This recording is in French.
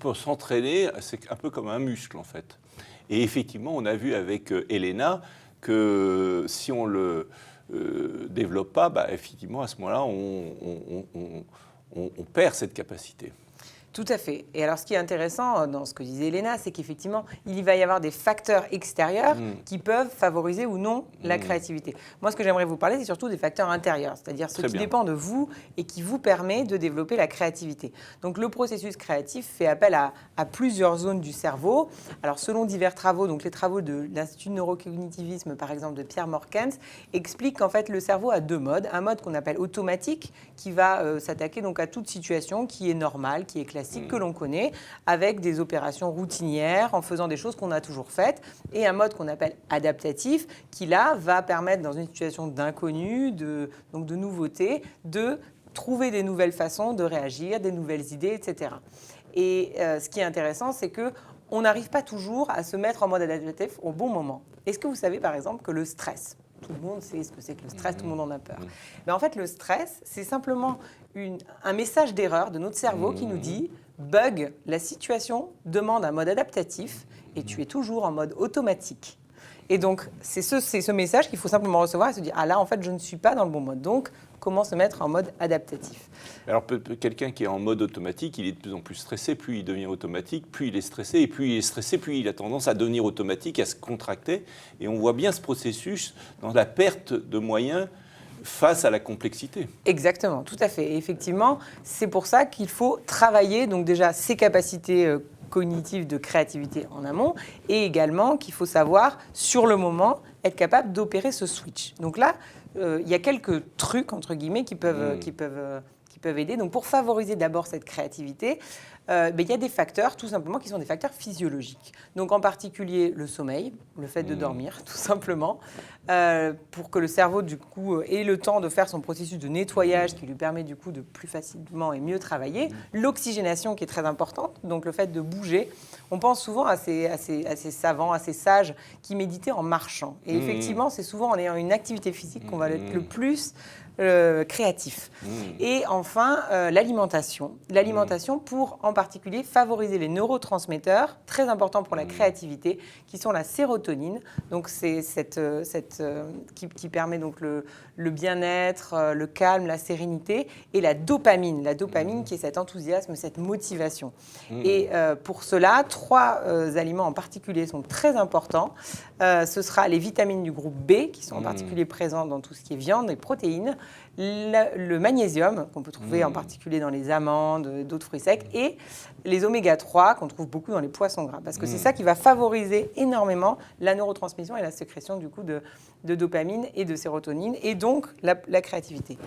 peut s'entraîner, c'est un peu comme un muscle en fait. Et effectivement, on a vu avec Elena que si on le développe pas, effectivement, à ce moment-là, on perd cette capacité. Tout à fait. Et alors, ce qui est intéressant dans ce que disait Elena, c'est qu'effectivement, il va y avoir des facteurs extérieurs qui peuvent favoriser ou non la créativité. Moi, ce que j'aimerais vous parler, c'est surtout des facteurs intérieurs, c'est-à-dire ce qui dépend de vous et qui vous permet de développer la créativité. Donc, le processus créatif fait appel à plusieurs zones du cerveau. Alors, selon divers travaux, donc les travaux de l'Institut de neurocognitivisme, par exemple, de Pierre Morkens, expliquent qu'en fait, le cerveau a deux modes. Un mode qu'on appelle automatique, qui va s'attaquer donc à toute situation qui est normale, qui est classique, que l'on connaît, avec des opérations routinières, en faisant des choses qu'on a toujours faites, et un mode qu'on appelle adaptatif, qui là va permettre, dans une situation d'inconnu, donc de nouveauté, de trouver des nouvelles façons de réagir, des nouvelles idées, etc. Et ce qui est intéressant, c'est qu'on n'arrive pas toujours à se mettre en mode adaptatif au bon moment. Est-ce que vous savez, par exemple, que le stress, tout le monde sait ce que c'est que le stress, tout le monde en a peur. Mais en fait, le stress, c'est simplement un message d'erreur de notre cerveau qui nous dit « bug, la situation demande un mode adaptatif et tu es toujours en mode automatique ». Et donc, c'est ce message qu'il faut simplement recevoir et se dire « ah là, en fait, je ne suis pas dans le bon mode, donc comment se mettre en mode adaptatif ». Alors, quelqu'un qui est en mode automatique, il est de plus en plus stressé, plus il devient automatique, plus il est stressé, et plus il est stressé, plus il a tendance à devenir automatique, à se contracter. Et on voit bien ce processus dans la perte de moyens face à la complexité. Exactement, tout à fait. Et effectivement, c'est pour ça qu'il faut travailler donc déjà ses capacités cognitives de créativité en amont et également qu'il faut savoir, sur le moment, être capable d'opérer ce switch. Donc là, il y a quelques trucs, entre guillemets, qui peuvent aider. Donc pour favoriser d'abord cette créativité, il y a des facteurs, tout simplement, qui sont des facteurs physiologiques. Donc en particulier le sommeil, le fait de dormir, tout simplement, pour que le cerveau, du coup, ait le temps de faire son processus de nettoyage qui lui permet, du coup, de plus facilement et mieux travailler. L'oxygénation qui est très importante, donc le fait de bouger. On pense souvent à ces savants, à ces sages qui méditaient en marchant. Et effectivement, c'est souvent en ayant une activité physique qu'on va être le plus créatif. Et enfin, l'alimentation. L'alimentation pour, en particulier, favoriser les neurotransmetteurs, très importants pour la créativité, qui sont la sérotonine. Donc, c'est qui permet donc le bien-être, le calme, la sérénité, et la dopamine. La dopamine qui est cet enthousiasme, cette motivation. Et pour cela, trois aliments en particulier sont très importants. Ce sera les vitamines du groupe B, qui sont en particulier présentes dans tout ce qui est viande et protéines, le magnésium, qu'on peut trouver en particulier dans les amandes, d'autres fruits secs, et les oméga 3, qu'on trouve beaucoup dans les poissons gras. Parce que c'est ça qui va favoriser énormément la neurotransmission et la sécrétion du coup de dopamine et de sérotonine, et donc la créativité.